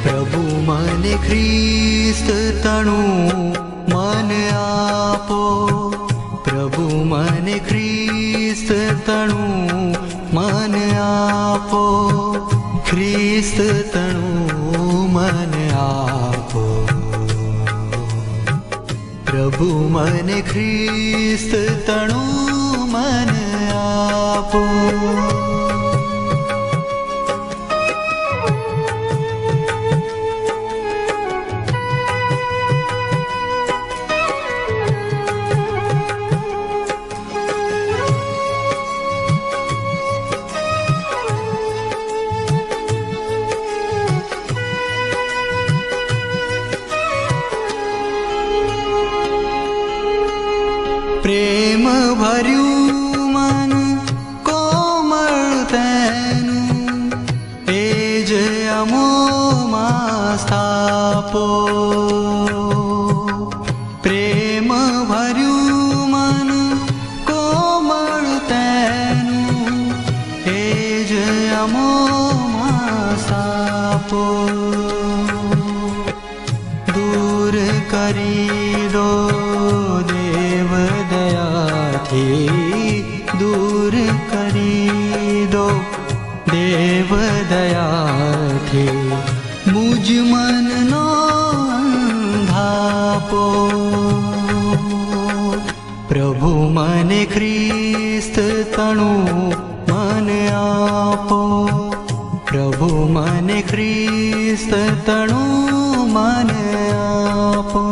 પ્રભુ મને ખ્રિસ્ત તણું મન આપો, પ્રભુ મને ખ્રિસ્ત તણું મન આપો, ખ્રિસ્ત તણું મન આપો, પ્રભુ મને ખ્રિસ્ત તણું મન આપો. પ્રેમ ભર્યું મન કોમળ તેનું, તેજ અમોમાં સ્થાપો. પ્રેમ ભર્યું મન કોમળ તેનું, તેજ અમોમાં સ્થાપો. દૂર કરી દો દેવ દયાથી, દૂર કરી દો દેવ દયાથી મુજ મનનો અંધાપો. પ્રભુ મને ખ્રિસ્ત તણું મન આપો, પ્રભુ મને ખ્રિસ્ત તણું મન આપો.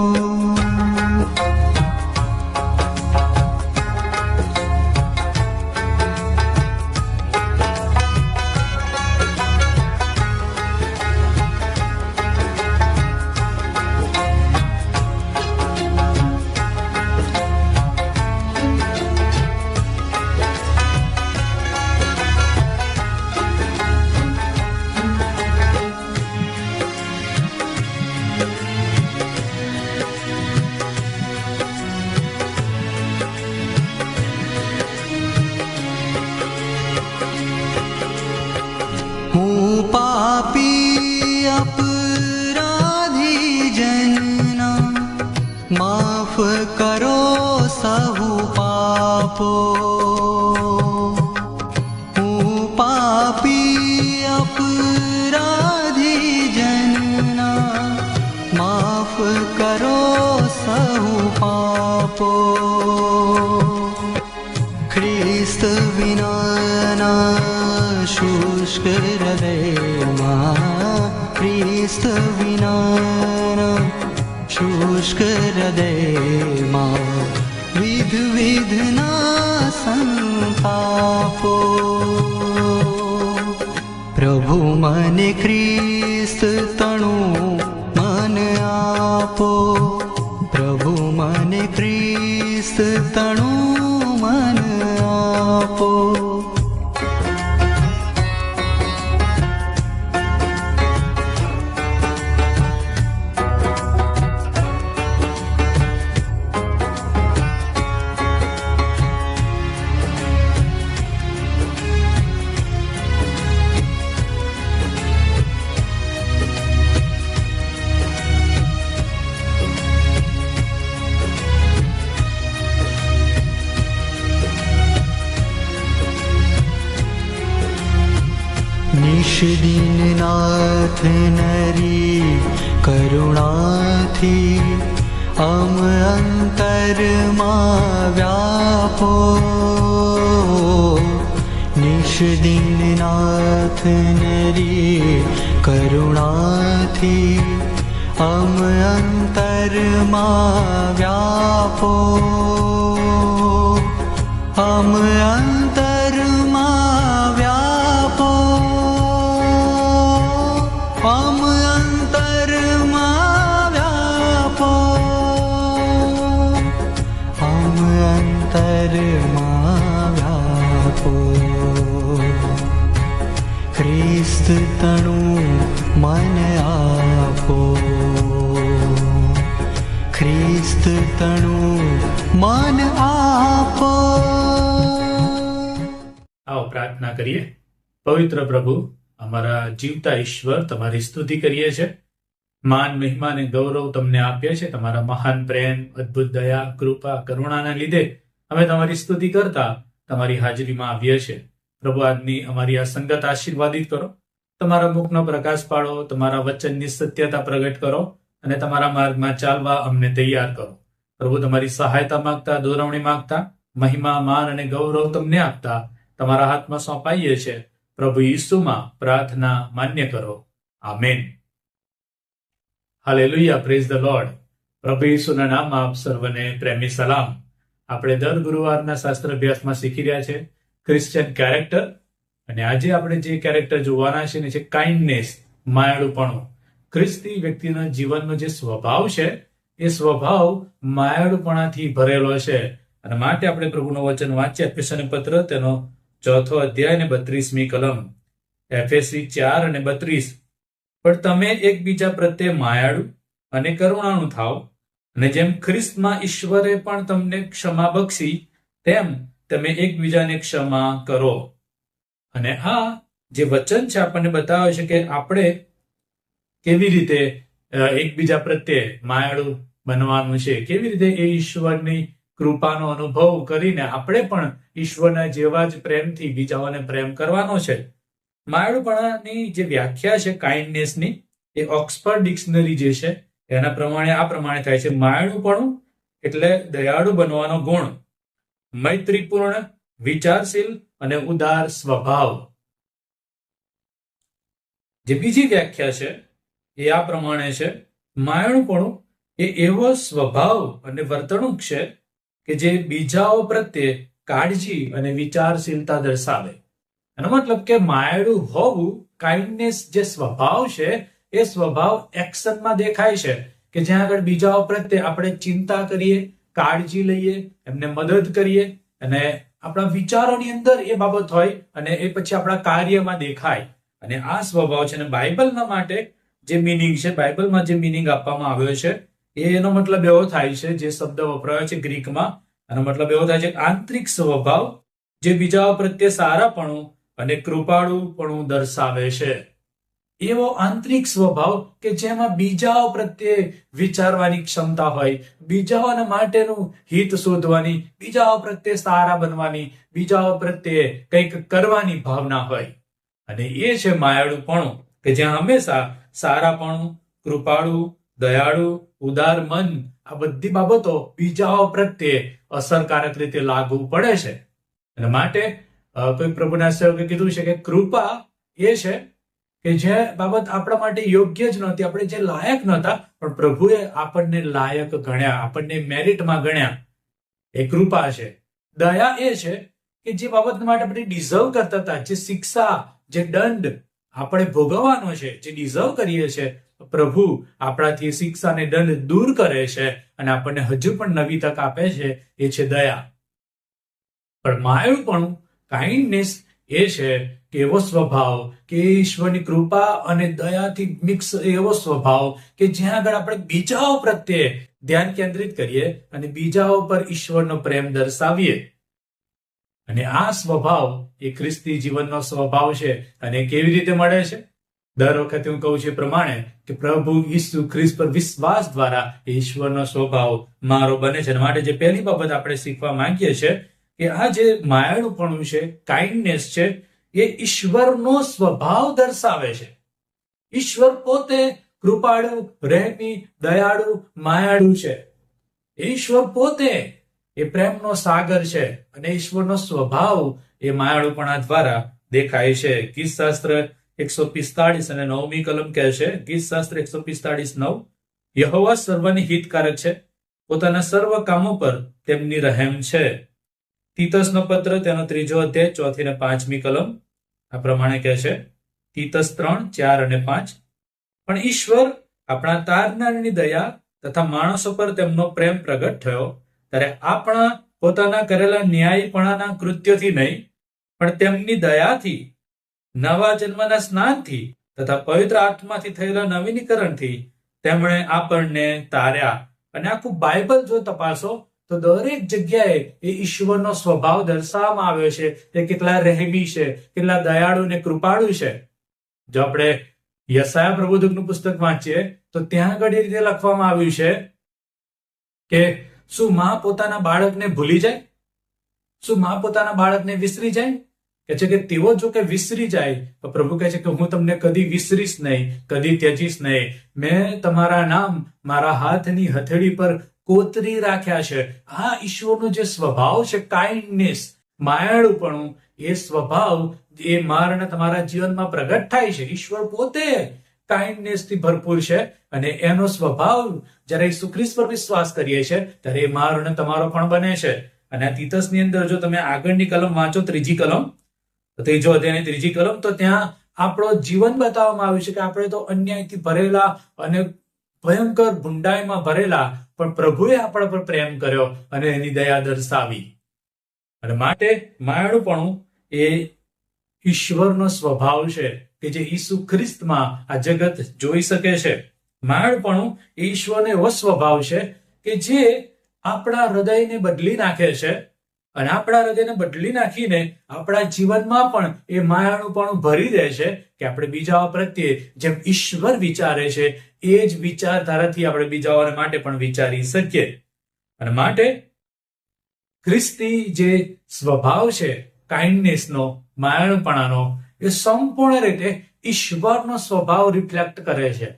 પાપી અપરાધી જનના, માફ કરો સહુ પાપો. હું પાપી અપરાધી જનના, માફ કરો સહુ પાપો. ખ્રિસ્ત વિનાના શુષ્ક હૃદયમાં, ખ્રિસ્ત વિનાના શુષ્ક હૃદયમાં વિધ વિધના સંતાપો. પ્રભુ મને ખ્રિસ્ત તણું મન આપો, પ્રભુ મને ખ્રિસ્ત તણું મન આપો. નિષદિન નાથ નરી કરુણાથી અમ અંતરમાં વ્યાપો. નિષદિન નાથ નરી કરુણાથી અમ અંતરમાં વ્યાપો. અમ અંતરમાં વ્યાપો, અમ અંતરમાં વ્યાપો, અમ અંતરમાં વ્યાપો. ખ્રિસ્ત તણું મન આપો, ખ્રિસ્ત તણું મન આપો. આવો પ્રાર્થના કરીએ. પવિત્ર પ્રભુ, અમારા જીવતા ઈશ્વર, તમારી સ્તુતિ કરીએ છીએ માન, મહિમા અને ગૌરવ તમને આપીએ છીએ. તમારા મહાન પ્રેમ, અદ્ભુત દયા, કૃપા, કરુણાના લીધે અમે તમારી સ્તુતિ કરતા તમારી હાજરીમાં આવીએ છીએ. પ્રભુ, આજની અમારી આ સંગત આશીર્વાદિત કરો. તમારા મુખનો પ્રકાશ પાડો, તમારા વચનની સત્યતા પ્રગટ કરો અને તમારા માર્ગમાં ચાલવા અમને તૈયાર કરો. પ્રભુ, તમારી સહાયતા માંગતા, દોરવણી માંગતા, મહિમા, માન અને ગૌરવ તમને આપતા તમારા હાથમાં સોંપાઈએ છે. પ્રભુ ઈસુમાં પ્રાર્થના માન્ય કરો. Amen. Hallelujah, praise the lord. પ્રભુ ઈસુના નામમાં આપ સર્વને પ્રેમી સલામ. આપણે દર ગુરુવારના શાસ્ત્ર અભ્યાસમાં શીખી રહ્યા છે ક્રિશ્ચિયન કેરેક્ટર, અને આજે આપણે જે કેરેક્ટર જોવાના છે ને છે કાઇન્ડનેસ, માયાળુપણું. ખ્રિસ્તી વ્યક્તિના જીવનનો જે સ્વભાવ છે એ સ્વભાવ માયાળુપણાથી ભરેલો છે. અને માટે આપણે પ્રભુનું વચન વાંચીએ. એફેસોને પત્ર તેનો 4 અધ્યાય અને 32મી કલમ. એફએસી 4 અને 32. પણ તમે એકબીજા પ્રત્યે માયાળુ અને કરુણાળુ થાવ, અને જેમ ખ્રિસ્તમાં ઈશ્વરે પણ તમને ક્ષમા બક્ષી તેમ તમે એકબીજાને ક્ષમા કરો. અને આ જે વચન છે આપણને બતાવે છે કે આપણે કેવી રીતે એકબીજા પ્રત્યે માયાળુ બનવાનું છે, કેવી રીતે એ ઈશ્વરની કૃપાનો અનુભવ કરીને આપણે પણ ઈશ્વરના જેવા જ પ્રેમથી બીજાઓને પ્રેમ કરવાનો છે. માયાળુપણાની જે વ્યાખ્યા છે કાઇન્ડનેસની, એ ઓક્સફર્ડ ડિક્શનરી જે છે એના પ્રમાણે આ પ્રમાણે થાય છે. માયાળુપણું એટલે દયાળુ બનવાનો ગુણ, મૈત્રીપૂર્ણ, વિચારશીલ અને ઉદાર સ્વભાવ. જે બીજી વ્યાખ્યા છે એ આ પ્રમાણે છે. માયાળુપણું એ એવો સ્વભાવ અને વર્તણૂક છે કે જે બીજાઓ પ્રત્યે કાળજી અને વિચારશીલતા દર્શાવે. એનો મતલબ કે માયાળુ હોવું, કાઇન્ડનેસ જે સ્વભાવ છે એ સ્વભાવ એક્શનમાં દેખાય છે, કે જ્યાં આગળ બીજાઓ પ્રત્યે આપણે ચિંતા કરીએ, કાળજી લઈએ, એમને મદદ કરીએ, અને આપણા વિચારોની અંદર એ બાબત હોય અને એ પછી આપણા કાર્યમાં દેખાય. અને આ સ્વભાવ છે. અને બાઇબલના માટે જે મિનિંગ છે, બાઇબલમાં જે મિનિંગ આપવામાં આવ્યો છે એનો મતલબ એવો થાય છે, જે શબ્દ વપરાયો છે ગ્રીકમાં, એનો મતલબ એવો થાય છે આંતરિક સ્વભાવ જે બીજાઓ પ્રત્યે સારાપણું અને કૃપાળુપણું દર્શાવે છે. એવો આંતરિક સ્વભાવ કે જેમાં બીજાઓ પ્રત્યે વિચારવાની ક્ષમતા હોય, બીજાઓના માટેનું હિત શોધવાની, બીજાઓ પ્રત્યે સારા બનવાની, બીજાઓ પ્રત્યે કંઈક કરવાની ભાવના હોય. અને એ છે માયાળુપણું, કે જ્યાં હંમેશા સારાપણું, કૃપાળુ, દયાળુ, ઉદાર મન, આ બધી બાબતો બીજાઓ પ્રત્યે અસરકારક રીતે લાગુ પડે છે. અને માટે કોઈ પ્રભુના સેવકે કીધું છે કે કૃપા એ છે કે જે બાબત આપણા માટે યોગ્ય જ નહોતી, આપણે જે લાયક નહોતા, પણ પ્રભુએ આપણને લાયક ગણ્યા, આપણને મેરિટમાં ગણ્યા. એ કૃપા છે. દયા એ છે કે જે બાબત માટે આપણે ડિઝર્વ કરતા હતા, જે શિક્ષા, જે દંડ આપણે ભોગવવાનો છે, જે ડિઝર્વ કરીએ છીએ, પ્રભુ આપણાથી શિક્ષા અને દંડ દૂર કરે છે અને આપણને હજુ પણ નવી તક આપે છે. એ છે દયા. પણ માયાળુપણું, કાઇન્ડનેસ એ છે કે એવો સ્વભાવ કે ઈશ્વરની કૃપા અને દયાથી મિક્સ એવો સ્વભાવ કે જ્યાં આગળ આપણે બીજાઓ પ્રત્યે ધ્યાન કેન્દ્રિત કરીએ અને બીજાઓ પર ઈશ્વરનો પ્રેમ દર્શાવીએ. અને આ સ્વભાવ એ ખ્રિસ્તી જીવનનો સ્વભાવ છે. અને કેવી રીતે મળે છે? દર વખતે હું કહું છું એ પ્રમાણે કે પ્રભુ ઈસુ ખ્રિસ્ત પર વિશ્વાસ દ્વારા ઈશ્વરનો સ્વભાવ મારો બને છે. માટે જે પહેલી બાબત આપણે શીખવા માંગીએ છીએ કે આ જે માયાળુપણું છે, કાઇન્ડનેસ છે, એ ઈશ્વરનો સ્વભાવ દર્શાવે છે. ઈશ્વર પોતે કૃપાળુ, રહેમી, દયાળુ, માયાળુ છે. ઈશ્વર પોતે એ પ્રેમનો સાગર છે અને ઈશ્વરનો સ્વભાવ એ માયાળુપણા દ્વારા દેખાય છે. ગીતશાસ્ત્ર 145 અને 9મી કલમ કહે છે, ગીતશાસ્ત્ર 145:9, યહોવા સર્વને હિતકારક છે, પોતાના સર્વ કામો પર તેમની રહેમ છે. તીતસનો પત્ર તેનો 3 અધ્યાય 4 અને 5મી કલમ આ પ્રમાણે કહે છે. તીતસ 3, 4 અને 5. પણ ઈશ્વર આપણા તારનારની દયા તથા માણસો પર તેમનો પ્રેમ પ્રગટ થયો ત્યારે આપણા પોતાના કરેલા ન્યાયપણાના કૃત્યોથી નહીં, પણ તેમની દયાથી, નવા જન્મના સ્નાનથી તથા પવિત્ર આત્માથી થયેલા નવીનીકરણથી તેમણે આપણને તાર્યા. અને આખું બાઇબલ જો તપાસો તો દરેક જગ્યાએ એ ઈશ્વરનો સ્વભાવ દર્શાવવામાં આવ્યો છે. તે કેટલા રહેમી છે, કેટલા દયાળુ ને કૃપાળુ છે. જો આપણે યશાયા પ્રબોધકનું પુસ્તક વાંચીએ તો ત્યાં આગળ એ રીતે લખવામાં આવ્યું છે કે શું માં પોતાના બાળકને ભૂલી જાય? શું માં પોતાના બાળકને વિસરી જાય? કે છે કે તેઓ જો કે વિસરી જાય તો પ્રભુ કહે છે કે હું તમને કદી વિસરીશ નહીં, કદી ત્યજીશ નહીં. મેં તમારા નામ મારા હાથની હથેળી પર કોતરી રાખ્યા છે. આ ઈશ્વરનો જે સ્વભાવ છે, કાઇન્ડનેસ, માયાળુપણું, એ સ્વભાવ એ મારા તમારા જીવનમાં પ્રગટ થાય છે. ઈશ્વર પોતે કાઇન્ડનેસ થી ભરપૂર છે અને એનો સ્વભાવ જ્યારે ઈસુ ખ્રિસ્ત પર વિશ્વાસ કરીએ છીએ ત્યારે એ મારો અને તમારો પણ બને છે. અને આ તીતસની અંદર જો તમે આગળની કલમ વાંચો, ત્રીજી કલમ, ત્રીજો અધ્યાયની ત્રીજી કલમ, તો ત્યાં આપણો જીવન બતાવવામાં આવ્યું છે કે આપણે તો અન્યાયથી ભરેલા અને ભયંકર ભૂંડાઈમાં ભરેલા, પણ પ્રભુએ આપણા પર પ્રેમ કર્યો અને એની દયા દર્શાવી. અને માટે માયાળુપણું એ ઈશ્વરનો સ્વભાવ છે કે જે ઈસુ ખ્રિસ્તમાં આ જગત જોઈ શકે છે. માયાળુપણું એ ઈશ્વરનો એવો સ્વભાવ છે કે જે આપણા હૃદયને બદલી નાખે છે અને આપણા હૃદયને બદલી નાખીને આપણા જીવનમાં પણ એ માયાળુપણું ભરી દે છે કે આપણે બીજાઓ પ્રત્યે જેમ ઈશ્વર વિચારે છે એ જ વિચારધારાથી આપણે બીજાઓને માટે પણ વિચારી શકીએ. અને માટે ખ્રિસ્તી જે સ્વભાવ છે કાઇન્ડનેસનો, માયાળુપણાનો, એ સંપૂર્ણ રીતે ઈશ્વરનો સ્વભાવ રિફ્લેક્ટ કરે છે.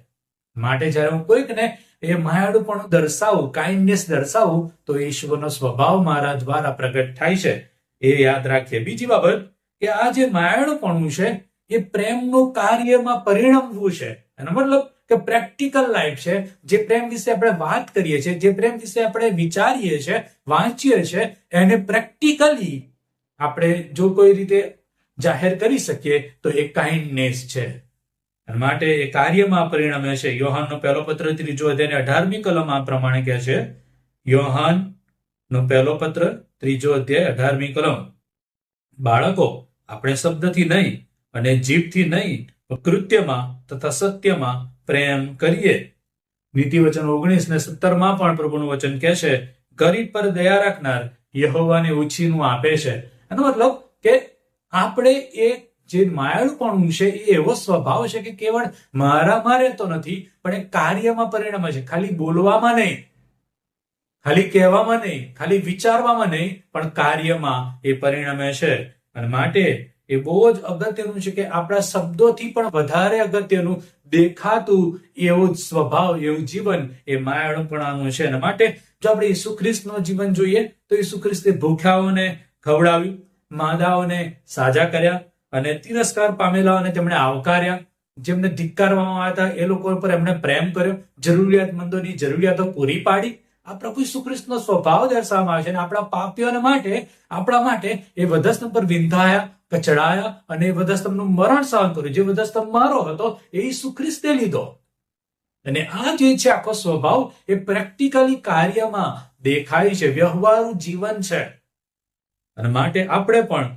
માટે જ્યારે હું કોઈકને એ માયાળુપણું દર્શાવું, કાઇન્ડનેસ દર્શાવું, તો ઈશ્વરનો સ્વભાવ મારા દ્વારા પ્રગટ થાય છે. એ યાદ રાખીએ. બીજી બાબત કે આ જે માયાળુપણું છે એ પ્રેમનું કાર્યમાં પરિણમવું છે. એનો મતલબ કે પ્રેક્ટિકલ લાઈફ છે. જે પ્રેમ વિશે આપણે વાત કરીએ છીએ, જે પ્રેમ વિશે આપણે વિચારીએ છીએ, વાંચીએ છીએ, એને પ્રેક્ટિકલી આપણે જો કોઈ રીતે જાહેર કરી શકીએ તો એ કાઇન્ડનેસ છે. માટે એ કાર્યમાં પરિણમે છે. યોહાનનો પહેલો પત્ર 3 અધ્યાય 18મી કલમ આ પ્રમાણે કહે છે. યોહાનનો પહેલો પત્ર 3 અધ્યાય 18મી કલમ, બાળકો, આપણે શબ્દથી નહીં અને જીભથી નહીં પણ કૃત્યમાં તથા સત્યમાં પ્રેમ કરીએ. નીતિ વચન 19 ને 17માં પણ પ્રભુનું વચન કહે છે, ગરીબ પર દયા રાખનાર યહોવાને ઉછીનું આપે છે. એનો મતલબ કે આપણે એ જે માયાળુપણું છે એ એવો સ્વભાવ છે કે કેવળ મારામાં રહેતો નથી પણ એ કાર્યમાં પરિણમે છે. ખાલી બોલવામાં નહીં, ખાલી કહેવામાં નહીં, ખાલી વિચારવામાં નહીં, પણ કાર્યમાં એ પરિણમે છે. અને માટે એ બહુ જ અગત્યનું છે કે આપણા શબ્દોથી પણ વધારે અગત્યનું દેખાતું એવું સ્વભાવ, એવું જીવન એ માયાળુપણાનું છે. અને માટે જો આપણે ઈસુ ખ્રિસ્તનું જીવન જોઈએ તો ઈસુ ખ્રિસ્તે ભૂખ્યાઓને ખવડાવ્યું, માંદાઓને સાજા કર્યા અને તિરસ્કાર પામેલાઓને તેમણે આવકાર્યા, જેમને ધિક્કારવામાં આવ્યા હતા એ લોકો પર એમણે પ્રેમ કર્યો, જરૂરિયાતમંદોની જરૂરિયાતો પૂરી પાડી. આ પ્રભુ ઈસુ ખ્રિસ્તનો સ્વભાવ દર્શાવવામાં આવે છે. અને આપણા પાપીઓને માટે, આપણા માટે એ વધસ્તંભ પર વિંધાયા, કચડાયા અને એ વધસ્તંભનું મરણ સહન કર્યું. જે વધસ્તંભ મારો હતો એ ઈસુ ખ્રિસ્તે લીધો. અને આ જે છે આખો સ્વભાવ એ પ્રેક્ટિકલી કાર્યમાં દેખાય છે, વ્યવહારુ જીવન છે. અને માટે આપણે પણ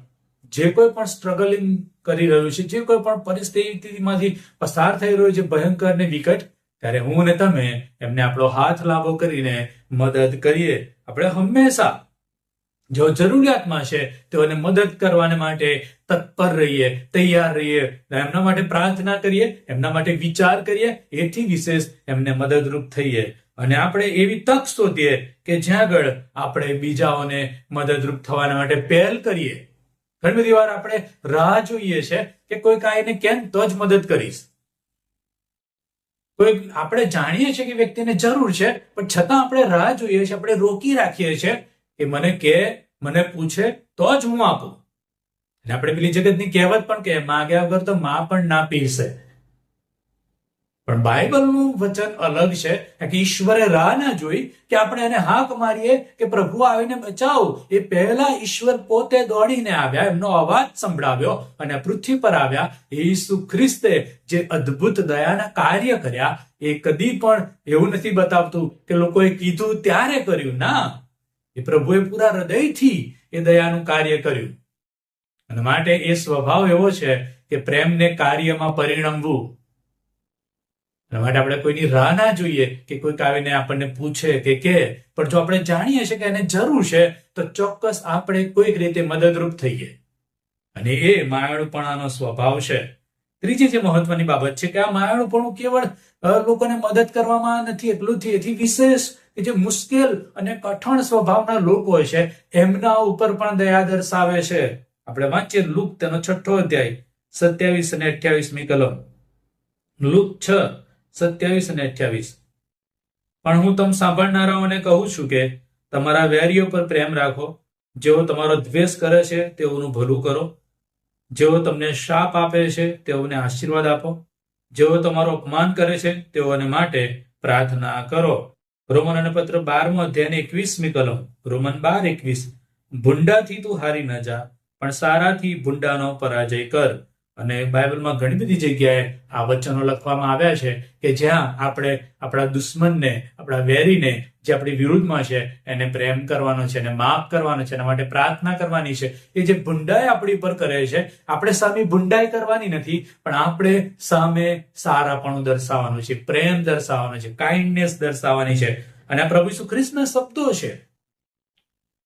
જે કોઈ પણ સ્ટ્રગલિંગ કરી રહ્યું છે, જે કોઈ પણ પરિસ્થિતિમાંથી પસાર થઈ રહ્યું છે ભયંકર ને વિકટ, ત્યારે હું ને તમે એમને આપણો હાથ લાંબો કરીને મદદ કરીએ. આપણે હંમેશા જો જરૂરિયાતમાં છે તેઓને મદદ કરવાને માટે તત્પર રહીએ, તૈયાર રહીએ, એમના માટે પ્રાર્થના કરીએ, એમના માટે વિચાર કરીએ, એથી વિશેષ એમને મદદરૂપ થઈએ. અને આપણે એવી તક શોધીએ કે જ્યાં આગળ આપણે બીજાઓને મદદરૂપ થવાના માટે પહેલ કરીએ. ઘણી બધી વાર આપણે રાહ જોઈએ છે કે કોઈ કાંઈને કેમ તો જ મદદ કરીશ. કોઈ આપણે જાણીએ છીએ કે વ્યક્તિને જરૂર છે પણ છતાં આપણે રાહ જોઈએ છીએ, આપણે રોકી રાખીએ છીએ કે મને કે, મને પૂછે તો જ હું આપું. અને આપણે પેલી જગતની કહેવત પણ કે માગ્યા વગર તો માં પણ ના પીરસે. પણ બાઇબલનું વચન અલગ છે કે ઈશ્વરે રાહ ના જોઈ કે આપણે એને હાક મારીએ કે પ્રભુ આવીને બચાવો. એ પહેલા ઈશ્વર પોતે દોડીને આવ્યા, એમનો અવાજ સંભળાવ્યો અને પૃથ્વી પર આવ્યા. ઈસુ ખ્રિસ્તે જે અદ્ભુત દયાના કાર્ય કર્યા એ કદી પણ એવું નથી બતાવતું કે લોકોએ કીધું ત્યારે કર્યું. ના, એ પ્રભુએ પૂરા હૃદયથી એ દયાનું કાર્ય કર્યું. અને માટે એ સ્વભાવ એવો છે કે પ્રેમને કાર્યમાં પરિણમવું. એના માટે આપણે કોઈની રાહ ના જોઈએ કે કોઈક આવીને આપણને પૂછે કે પણ જો આપણે જાણીએ છીએ કે એને જરૂર છે તો ચોક્કસ આપણે કોઈક રીતે મદદરૂપ થઈએ. અને એ માયાળુપણાનો સ્વભાવ છે. ત્રીજી જે મહત્વની બાબત છે કે આ માયાળુપણું કેવળ લોકોને મદદ કરવામાં નથી એટલું એથી વિશેષ કે જે મુશ્કેલ અને કઠણ સ્વભાવના લોકો છે એમના ઉપર પણ દયા દર્શાવે છે. આપણે વાંચીએ લુક તેનો 6 અધ્યાય 27 અને 28મી કલમ. લુક 6:27 અને 28. પણ હું તમ સાંભળનારાઓને કહું છું કે તમારા વેરીઓ પર પ્રેમ રાખો, જેઓ તમારો દ્વેષ કરે છે તેઓનું ભલું કરો, જેઓ તમને શાપ આપે છે તેઓને આશીર્વાદ આપો, જેઓ તમારો અપમાન કરે છે તેઓને માટે પ્રાર્થના કરો. રોમનોને પત્ર 12મો અધ્યાય 21મી કલમ. રોમન 12:21. ભૂંડાથી તું હારી ન જા, પણ સારાથી ભૂંડાનો પરાજય કર. અને બાઇબલમાં ઘણી બધી જગ્યાએ આ વચનો લખવામાં આવ્યા છે કે જ્યાં આપણે આપણા દુશ્મનને, આપણા વેરીને, જે આપણી વિરુદ્ધમાં છે એને પ્રેમ કરવાનો છે, એને માફ કરવાનો છે, એના માટે પ્રાર્થના કરવાની છે. એ જે ભૂંડાઈ આપણી પર કરે છે, આપણે સામે ભૂંડાઈ કરવાની નથી, પણ આપણે સામે સારાપણું દર્શાવવાનું છે, પ્રેમ દર્શાવવાનો છે, કાઇન્ડનેસ દર્શાવવાની છે. અને આ પ્રભુ ઈસુ ખ્રિસ્તના શબ્દો છે.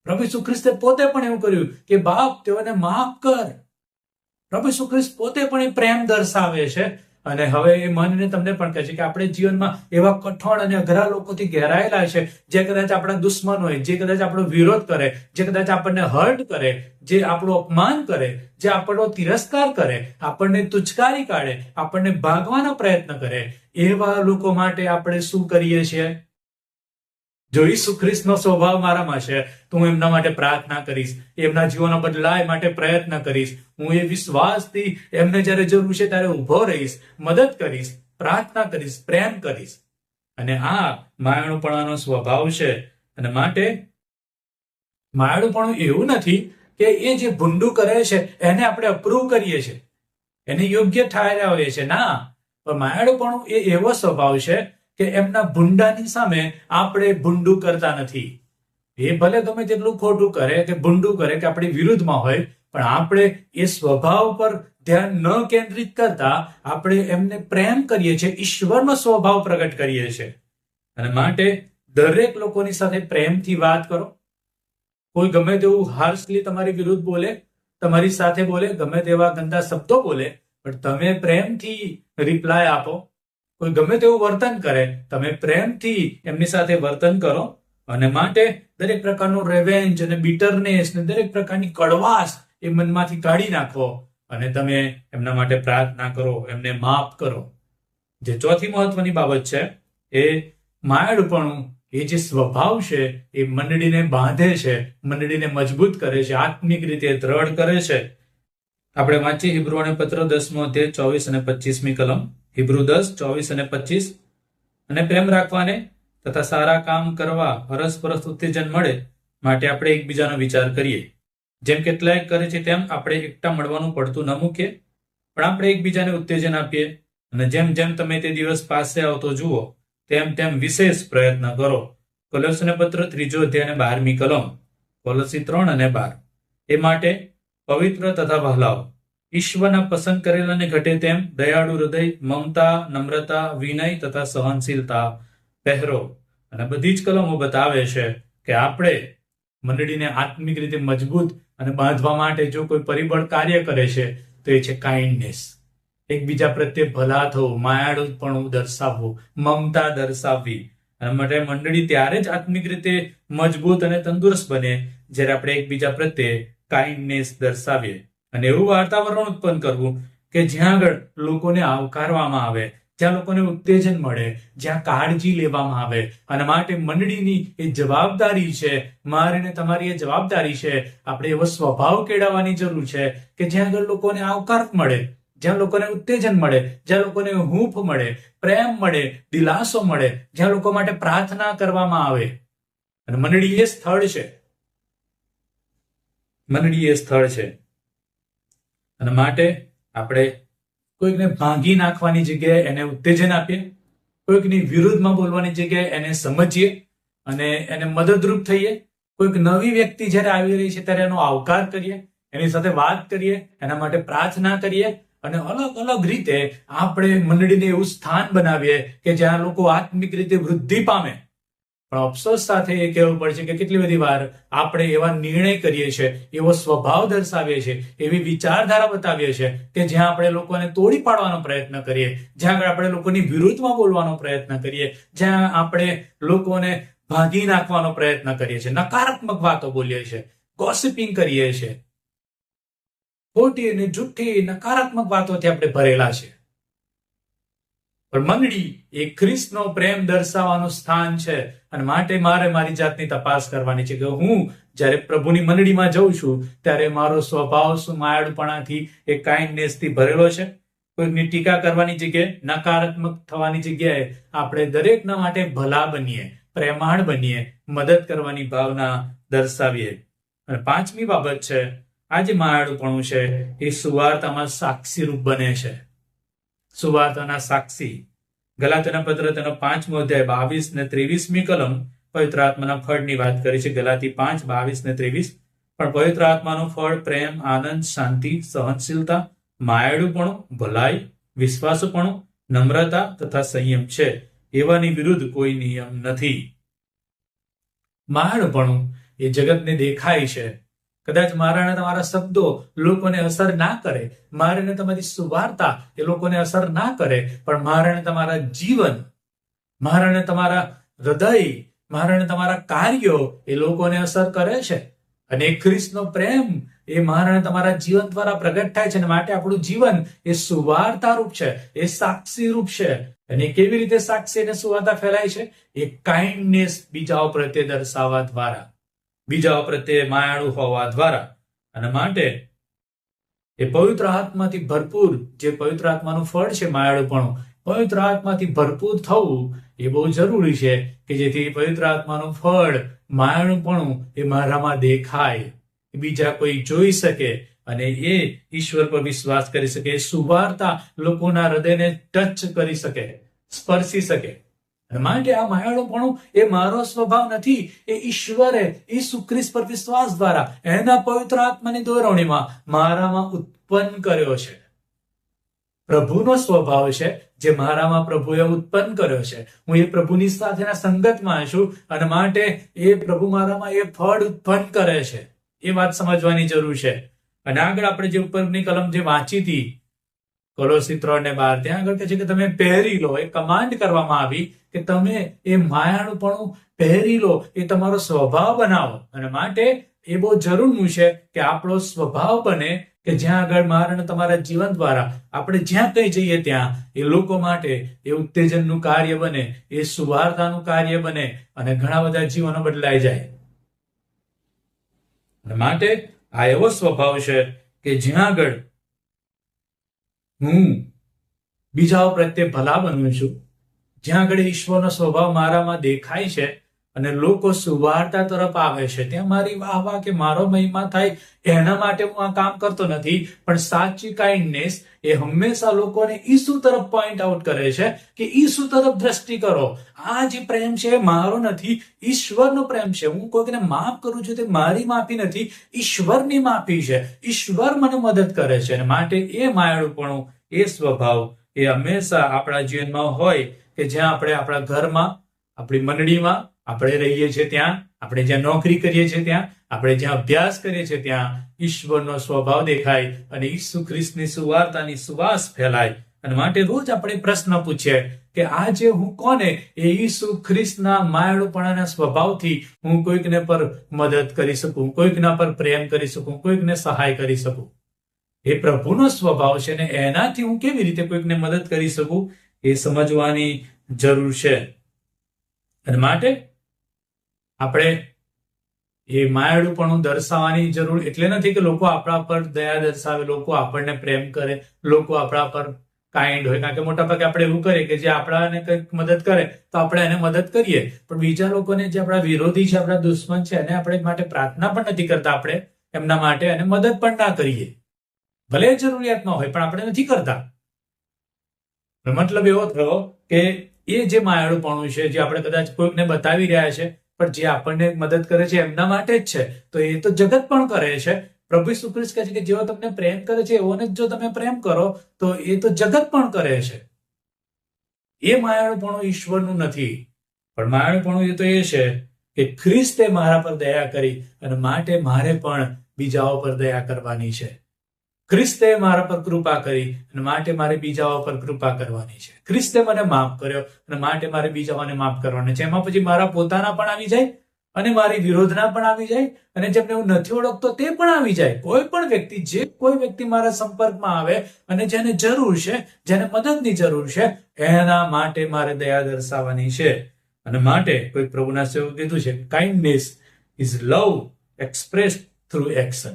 પ્રભુ ઈસુ ખ્રિસ્તે પોતે પણ એવું કર્યું કે બાપ તેઓને માફ કર. પ્રભુ ઈસુ ખ્રિસ્ત પોતે પણ એ પ્રેમ દર્શાવે છે. અને હવે એ મનને તમને પણ કહે છે કે આપણે જીવનમાં એવા કઠોળ અને અઘરા લોકોથી ઘેરાયેલા છે જે કદાચ આપણા દુશ્મન હોય, જે કદાચ આપણો વિરોધ કરે, જે કદાચ આપણને હર્ટ કરે, જે આપણું અપમાન કરે, જે આપણો તિરસ્કાર કરે, આપણને તુચકારી કાઢે, આપણને ભાગવાનો પ્રયત્ન કરે, એવા લોકો માટે આપણે શું કરીએ છીએ? જો ઈસુ ખ્રિસ્તનો સ્વભાવ મારામાં છે તો હું એમના માટે પ્રાર્થના કરીશ, એમના જીવનો બદલાય માટે પ્રયત્ન કરીશ. હું એ વિશ્વાસથી એમને જ્યારે જરૂર છે ત્યારે ઉભો રહીશ, મદદ કરીશ, પ્રાર્થના કરીશ, પ્રેમ કરીશ. અને આ માયાળુપણાનો સ્વભાવ છે. અને માટે માયાળુપણું એવું નથી કે એ જે ભૂંડું કરે છે એને આપણે અપ્રૂવ કરીએ છીએ, એને યોગ્ય ઠારાવીએ છીએ. ના, પણ માયાળુપણું એ એવો સ્વભાવ છે કે એમના ભૂંડાની સામે આપણે ભૂંડું કરતા નથી. એ ભલે ગમે તેટલું ખોટું કરે કે ભૂંડું કરે કે આપણી વિરુદ્ધમાં હોય, પણ આપણે એ સ્વભાવ પર ધ્યાન ન કેન્દ્રિત કરતા આપણે એમને પ્રેમ કરીએ છીએ, ઈશ્વરનો સ્વભાવ પ્રગટ કરીએ છીએ. અને માટે દરેક લોકોની સાથે પ્રેમથી વાત કરો. કોઈ ગમે તેવું હાર્શલી તમારી વિરુદ્ધ બોલે, તમારી સાથે બોલે, ગમે તેવા ગંદા શબ્દો બોલે, પણ તમે પ્રેમથી રિપ્લાય આપો. કોઈ ગમે તેવું વર્તન કરે, તમે પ્રેમથી એમની સાથે વર્તન કરો. અને માટે દરેક પ્રકારનું રેવેન્જ અને બિટરનેસ ને દરેક પ્રકારની કડવાશ એ મનમાંથી કાઢી નાખો અને તમે એમના માટે પ્રાર્થના કરો, એમને માફ કરો. જે ચોથી મહત્વની બાબત છે એ માયાળુપણું, એ જે સ્વભાવ છે એ મંડળીને બાંધે છે, મંડળીને મજબૂત કરે છે, આત્મિક રીતે દ્રઢ કરે છે. આપણે વાંચીએ હિબ્રુઓને પત્ર 10મો અધ્યાય 24 અને 25મી કલમ. હિબ્રુ 10:24 અને 25. અને પ્રેમ રાખવાને તથા સારા કામ કરવા પરસ્પર ઉત્તેજન મળે માટે આપણે એકબીજાનો વિચાર કરીએ. જેમ કેટલાક કરે છે તેમ આપણે એકઠા મળવાનું પડતું ન મૂકીએ, પણ આપણે એકબીજાને ઉત્તેજન આપીએ. અને જેમ જેમ તમે તે દિવસ પાસે આવતો જુઓ તેમ તેમ વિશેષ પ્રયત્ન કરો. કોલોસીને પત્ર 3 અધ્યાય 12મી કલમ. કોલોસી 3 અને 12. એ માટે પવિત્ર તથા વહાલાઓ, ઈશ્વરના પસંદ કરેલાને ઘટે તેમ દયાળુ હૃદય, મમતા, નમ્રતા, વિનય તથા સહનશીલતા પહેરો. અને બધી જ કલમો બતાવે છે કે આપણે મંડળીને આત્મિક રીતે મજબૂત અને બાંધવા માટે જો કોઈ પરિબળ કાર્ય કરે છે તો એ છે કાઇન્ડનેસ. એકબીજા પ્રત્યે ભલા થવું, માયાળુપણું દર્શાવવું, મમતા દર્શાવવી. અને માટે મંડળી ત્યારે જ આત્મિક રીતે મજબૂત અને તંદુરસ્ત બને જ્યારે આપણે એકબીજા પ્રત્યે કાઇન્ડનેસ દર્શાવીએ. અને એવું વાતાવરણ ઉત્પન્ન કરવું કે જ્યાં આગળ લોકોને આવકારવામાં આવે, જ્યાં લોકોને ઉત્તેજન મળે, જ્યાં કાળજી લેવામાં આવે. અને માટે મંડળીની એ જવાબદારી છે, મારી ને તમારી એ જવાબદારી છે. આપણે એવો સ્વભાવ કેળવવાની જરૂર છે કે જ્યાં આગળ લોકોને આવકાર મળે, જ્યાં લોકોને ઉત્તેજન મળે, જ્યાં લોકોને હૂંફ મળે, પ્રેમ મળે, દિલાસો મળે, જ્યાં લોકો માટે પ્રાર્થના કરવામાં આવે. અને મંડળી એ સ્થળ છે, મંડળી એ સ્થળ છે. અને માટે આપણે કોઈકને ભાંગી નાખવાની જગ્યાએ એને ઉત્તેજન આપીએ, કોઈકની વિરુદ્ધમાં બોલવાની જગ્યાએ એને સમજીએ અને એને મદદરૂપ થઈએ. કોઈક નવી વ્યક્તિ જ્યારે આવી રહી છે ત્યારે એનો આવકાર કરીએ, એની સાથે વાત કરીએ, એના માટે પ્રાર્થના કરીએ. અને અલગ અલગ રીતે આપણે મંડળીને એવું સ્થાન બનાવીએ કે જ્યાં લોકો આત્મિક રીતે વૃદ્ધિ પામે, પણ અફસોસ સાથે એ કહેવું પડશે કે કેટલી બધી વાર આપણે એવા નિર્ણય કરીએ છીએ, એવો સ્વભાવ દર્શાવીએ છીએ, એવી વિચારધારા બતાવીએ છીએ કે જ્યાં આપણે લોકોને તોડી પાડવાનો પ્રયત્ન કરીએ, જ્યાં આપણે લોકોની વિરુદ્ધમાં બોલવાનો પ્રયત્ન કરીએ, જ્યાં આપણે લોકોને ભાગી નાખવાનો પ્રયત્ન કરીએ છીએ, નકારાત્મક વાતો બોલીએ છીએ, ગોસિપિંગ કરીએ છીએ, ખોટી અને જુઠ્ઠી નકારાત્મક વાતોથી આપણે ભરેલા છે. પણ મંડળી એ ખ્રિસ્તનો પ્રેમ દર્શાવવાનું સ્થાન છે અને માટે મારે મારી જાતની તપાસ કરવાની છે કે હું જ્યારે પ્રભુની મંડળીમાં જઉં છું ત્યારે મારો સ્વભાવ શું માયાળુપણાથી એ કાઇન્ડનેસથી ભરેલો છે. કોઈની ટીકા કરવાની જગ્યાએ, નકારાત્મક થવાની જગ્યાએ આપણે દરેકના માટે ભલા બનીએ, પ્રેમાળ બનીએ, મદદ કરવાની ભાવના દર્શાવીએ. અને પાંચમી બાબત છે, આ જે માયાળુપણું છે એ સુવાર્તામાં સાક્ષી રૂપ બને છે. સુવાર્તાના સાક્ષી. ગલાતીના પત્ર તેનો 5મો અધ્યાય 22 ને 23મી કલમ પવિત્ર આત્માના ફળની વાત કરી છે. ગલાતી 5, 22 ને 23. પણ પવિત્ર આત્માનું ફળ પ્રેમ, આનંદ, શાંતિ, સહનશીલતા, માયાળુપણું, ભલાઈ, વિશ્વાસુપણું, નમ્રતા તથા સંયમ છે. એવાની વિરુદ્ધ કોઈ નિયમ નથી. માયાળુપણું એ જગતને દેખાય છે. કદાચ મારા અને તમારા શબ્દો લોકોને અસર ના કરે, મારે ને તમારી સુવાર્તા એ લોકોને અસર ના કરે, પણ મારા ને તમારા જીવન, મારા ને તમારા હૃદય, મારા ને તમારા કાર્યો એ લોકોને અસર કરે છે. અને ખ્રિસ્તનો પ્રેમ એ મારા ને તમારા જીવન દ્વારા પ્રગટ થાય છે. અને માટે આપણું જીવન એ સુવાર્તા રૂપ છે, એ સાક્ષી રૂપ છે. અને કેવી રીતે સાક્ષી અને સુવાર્તા ફેલાય છે? એ કાઇન્ડનેસ બીજાઓ પ્રત્યે દર્શાવવા દ્વારા, બીજાઓ પ્રત્યે માયાળુ હોવા દ્વારા. અને માટે એ પવિત્ર આત્માથી ભરપૂર, જે પવિત્ર આત્માનું ફળ છે માયાળુપણું, પવિત્ર આત્માથી ભરપૂર થવું એ બહુ જરૂરી છે કે જેથી પવિત્ર આત્માનું ફળ માયાળુપણું એ મારામાં દેખાય, બીજા કોઈ જોઈ શકે અને એ ઈશ્વર પર વિશ્વાસ કરી શકે, સુવાર્તા લોકોના હૃદયને ટચ કરી શકે, સ્પર્શી શકે. માટે આ માયાળુપણું એ મારો સ્વભાવ નથી, એ ઈશ્વરે ઈસુ ખ્રિસ્ત પર વિશ્વાસ દ્વારા એના પવિત્ર આત્માની દોરવણીમાં મારામાં ઉત્પન્ન કર્યો છે. પ્રભુનો સ્વભાવ છે જે મારામાં પ્રભુએ ઉત્પન્ન કર્યો છે. હું એ પ્રભુની સાથેના સંગતમાં છું અને માટે એ પ્રભુ મારામાં એ ફળ ઉત્પન્ન કરે છે. એ વાત સમજવાની જરૂર છે. અને આગળ આપણે જે ઉપરની કલમ જે વાંચી હતી, કોલોસી 3:12, ત્યાં આગળ કહે છે કે તમે પહેરી લો. એ કમાન્ડ કરવામાં આવી કે તમે એ માયાળુપણું પહેરી લો, એ તમારો સ્વભાવ બનાવો. અને માટે એ બહુ જરૂરનું છે કે આપણો સ્વભાવ બને કે જ્યાં આગળ મારા અને તમારા જીવન દ્વારા આપણે જ્યાં કઈ જઈએ ત્યાં એ લોકો માટે એ ઉત્તેજનનું કાર્ય બને, એ સુવાર્તાનું કાર્ય બને અને ઘણા બધા જીવનો બદલાઈ જાય. અને માટે આ એવો સ્વભાવ છે કે જ્યાં આગળ હું બીજાઓ પ્રત્યે ભલા બનું છું, જ્યાં આગળ ઈશ્વરનો સ્વભાવ મારામાં દેખાય છે અને લોકો સુવાર્તા તરફ આવે છે, ત્યાં મારી વાહ કે મારો મહિમા થાય એના માટે હું આ કામ કરતો નથી. પણ સાચી કાઇન્ડનેસ એ હંમેશા લોકોને ઈસુ તરફ પોઈન્ટ આઉટ કરે છે કે ઈસુ તરફ દ્રષ્ટિ કરો. આ જે પ્રેમ છે મારો નથી, ઈશ્વરનો પ્રેમ છે. હું કોઈકને માફ કરું છું તે મારી માફી નથી, ઈશ્વરની માફી છે. ઈશ્વર મને મદદ કરે છે. અને માટે એ માયાળુપણું, એ સ્વભાવ એ હંમેશા આપણા જીવનમાં હોય કે જ્યાં આપણે આપણા ઘરમાં, આપણી મંડળીમાં આપણે રહીએ છીએ, ત્યાં આપણે જ્યાં નોકરી કરીએ છીએ, ત્યાં આપણે જ્યાં અભ્યાસ કરીએ છીએ, ત્યાં ઈશ્વરનો સ્વભાવ દેખાય અને ઈસુ ખ્રિસ્તની સુવાર્તાની સુવાસ ફેલાય. અને માટે રોજ આપણે પ્રશ્ન પૂછીએ કે આજે હું કોને એ ઈસુ ખ્રિસ્તના માયાળુપણાના સ્વભાવથી હું કોઈકને પર મદદ કરી શકું, કોઈકના પર પ્રેમ કરી શકું, કોઈકને સહાય કરી શકું. એ પ્રભુનો સ્વભાવ છે ને એનાથી હું કેવી રીતે કોઈકને મદદ કરી શકું એ સમજવાની જરૂર છે. અને માટે આપણે એ માયાળુપણું દર્શાવવાની જરૂર એટલે નથી કે લોકો આપણા પર દયા દર્શાવે, લોકો આપણને પ્રેમ કરે, લોકો આપણા પર કાઇન્ડ હોય. કારણ કે મોટા ભાગે આપણે એવું કરીએ કે જે આપણાને કંઈક મદદ કરે તો આપણે એને મદદ કરીએ, પણ બીજા લોકોને જે આપણા વિરોધી છે, આપણા દુશ્મન છે, એને આપણે માટે પ્રાર્થના પણ નથી કરતા, આપણે એમના માટે એને મદદ પણ ના કરીએ. ભલે જરૂરિયાત ન હોય પણ આપણે નથી કરતા. મતલબ એવો થયો કે એ જે માયાળુપણું છે, જે આપણે કદાચ કોઈકને બતાવી રહ્યા છે, પણ જે આપણને મદદ કરે છે એમના માટે જ છે, તો એ તો જગત પણ કરે છે. પ્રભુ ઈસુ ખ્રિસ્ત કહે છે કે જેઓ તમને પ્રેમ કરે છે એઓને જો તમે પ્રેમ કરો તો એ તો જગત પણ કરે છે. એ માયાળુપણું ઈશ્વરનું નથી. પણ માયાળુપણું એ તો એ છે કે ખ્રિસ્તે મારા પર દયા કરી અને માટે મારે પણ બીજાઓ પર દયા કરવાની છે. ખ્રિસ્તે મારા પર કૃપા કરી અને માટે મારે બીજાઓ પર કૃપા કરવાની છે. ખ્રિસ્તે મને માફ કર્યો અને માટે મારે બીજાઓને માફ કરવાના છે. એમાં પછી મારા પોતાના પણ આવી જાય અને મારી વિરોધના પણ આવી જાય અને જેમને હું નથી ઓળખતો તે પણ આવી જાય. કોઈ પણ વ્યક્તિ, જે કોઈ વ્યક્તિ મારા સંપર્કમાં આવે અને જેને જરૂર છે, જેને મદદની જરૂર છે, એના માટે મારે દયા દર્શાવવાની છે. અને માટે કોઈ પ્રભુના સેવક કીધું છે, kindness is love expressed through action.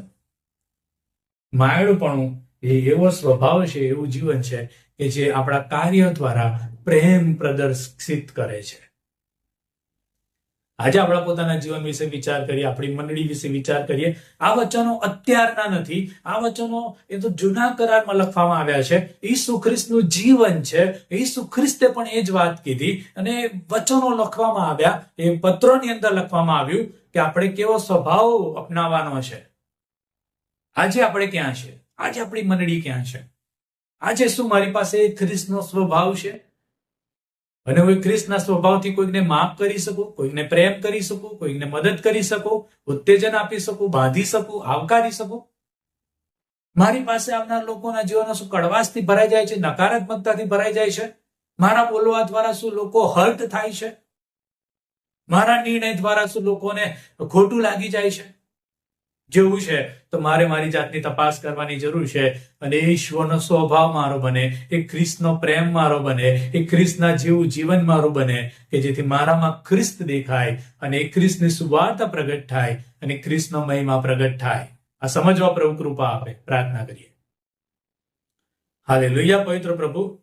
માયાળુપણું એ એવો સ્વભાવ છે, એવું જીવન છે કે જે આપણા કાર્ય દ્વારા પ્રેમ પ્રદર્શિત કરે છે. આજે આપણા પોતાના જીવન વિશે વિચાર કરીએ, આપણી મંડળી વિશે વિચાર કરીએ. આ વચનો અત્યારના નથી, આ વચનો એ તો જૂના કરારમાં લખવામાં આવ્યા છે. ઈસુ ખ્રિસ્તનું જીવન છે. ઈસુ ખ્રિસ્તે પણ એ જ વાત કીધી અને વચનો લખવામાં આવ્યા. એ પત્રોની અંદર લખવામાં આવ્યું કે આપણે કેવો સ્વભાવ અપનાવવાનો છે. આજે આપણે ક્યાં છે? આજે આપણી મંડળી ક્યાં છે? આજે શું મારી પાસે ખ્રિસ્તનો સ્વભાવ છે? અને હું ખ્રિસ્તના સ્વભાવથી કોઈને માફ કરી શકું, કોઈને પ્રેમ કરી શકું, કોઈને મદદ કરી શકું, ઉત્તેજન આપી શકું, બાંધી શકું, આવકારી શકું? મારી પાસે આવનાર લોકોના જીવનો શું કડવાશથી ભરાઈ જાય છે, નકારાત્મકતાથી ભરાઈ જાય છે? મારા બોલવા દ્વારા શું લોકો હર્ટ થાય છે? મારા નિર્ણય દ્વારા શું લોકોને ખોટું લાગી જાય છે? જેવું છે તો મારે મારી જાતની તપાસ કરવાની જરૂર છે અને ઈશ્વરનો સ્વભાવ મારો બને, એ ખ્રિસ્તનો પ્રેમ મારો બને, એ ખ્રિસ્તના જેવું જીવન મારું બને કે જેથી મારામાં ખ્રિસ્ત દેખાય અને એ ખ્રિસ્તની સુવાર્તા પ્રગટ થાય અને ખ્રિસ્તનો મહિમા પ્રગટ થાય. આ સમજવા પ્રભુ કૃપા આપે. પ્રાર્થના કરીએ. હાલેલુયા. પવિત્ર પ્રભુ,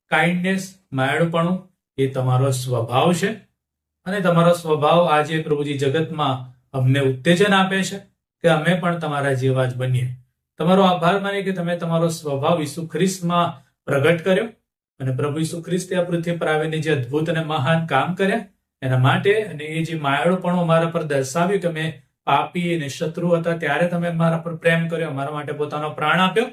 કાઇન્ડનેસ, માયાળુપણું એ તમારો સ્વભાવ છે અને તમારો સ્વભાવ આજે પ્રભુજી જગતમાં અમને ઉત્તેજન આપે છે કે અમે પણ તમારા જેવા જ બનીએ. તમારો આભાર માનીએ કે તમે તમારો સ્વભાવ ઈસુ ખ્રિસ્તમાં પ્રગટ કર્યો અને પ્રભુ ઈસુ ખ્રિસ્તે આ પૃથ્વી પર આવીને જે અદ્ભુત અને મહાન કામ કર્યા એના માટે, અને એ જે માયાળુપણું અમારા પર દર્શાવ્યું કે અમે પાપી અને શત્રુ હતા ત્યારે તમે અમારા પર પ્રેમ કર્યો, અમારા માટે પોતાનો પ્રાણ આપ્યો,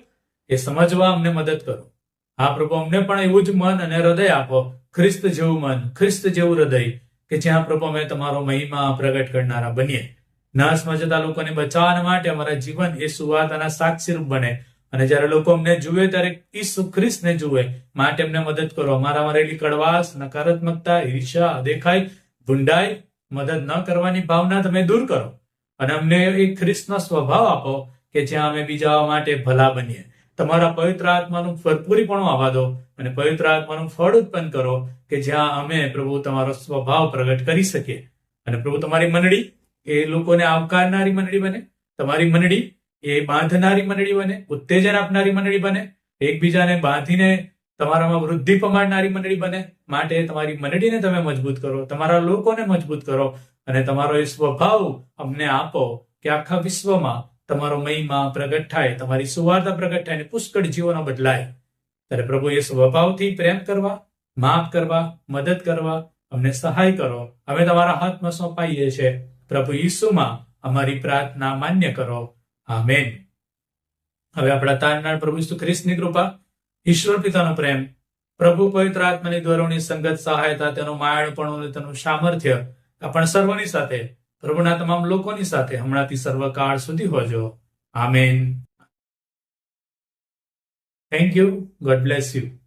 એ સમજવા અમને મદદ કરો. હા પ્રભુ, અમને પણ એવું જ મન અને હૃદય આપો, ખ્રિસ્ત જેવું મન, ખ્રિસ્ત જેવું હૃદય, કે જ્યાં પ્રભુ અમે તમારો મહિમા પ્રગટ કરનારા બનીએ. નાશમાં જતા લોકોને બચાવવા માટે અમારા જીવન એ સુવાર્તાના સાક્ષીરૂપ બને અને જ્યારે લોકો અમને જુએ ત્યારે ઈસુ ખ્રિસ્તને જુએ. માટે અમને મદદ કરો. અમારામાં રહેલી કડવાશ, નકારાત્મકતા, ઈર્ષ્યા, અદેખાઈ, ભૂંડાઈ, મદદ ન કરવાની ભાવના તમે દૂર કરો અને અમને એક ખ્રિસ્તનો સ્વભાવ આપો કે જ્યાં અમે બીજા માટે ભલા બનીએ. તમારા પવિત્ર આત્માનું ભરપૂરીપણું આવવા દો અને પવિત્ર આત્માનું ફળ ઉત્પન્ન કરો કે જ્યાં અમે પ્રભુ તમારો સ્વભાવ પ્રગટ કરી શકીએ. અને પ્રભુ, તમારી મંડળી એ લોકોને આવકારનારી મંડળી બને, તમારી મંડળી એ બાંધનારી મંડળી બને, ઉત્તેજન આપનારી મંડળી બને, એકબીજાને બાંધીને તમારામાં વૃદ્ધિ પમાડનારી મંડળી બને. માટે તમારી મંડળીને તમે મજબૂત કરો, તમારા લોકોને મજબૂત કરો અને તમારો એ સ્વભાવ અમને આપો કે આખા વિશ્વમાં તમારો મહિમા પ્રગટ થાય, તમારી સુવાર્તા પ્રગટ થાય અને પુષ્કળ જીવનો બદલાય. ત્યારે પ્રભુ, એ સ્વભાવથી પ્રેમ કરવા, માફ કરવા, મદદ કરવા અમને સહાય કરો. અમે તમારા હાથમાં સોંપાઈએ છીએ. પ્રભુ ઈસુમાં અમારી પ્રાર્થના માન્ય કરો. આમેન. હવે આપણા તારનાર પ્રભુ ઈસુ ખ્રિસ્તની કૃપા, ઈશ્વર પિતાનો પ્રેમ, પ્રભુ પવિત્ર આત્માની દ્વારોની સંગત, સહાયતા, તેનું માયાળુપણું અને તેનું સામર્થ્ય આપણ સર્વની સાથે, પ્રભુના તમામ લોકોની સાથે હમણાંથી સર્વકાળ સુધી હોજો. Amen. Thank you. God bless you.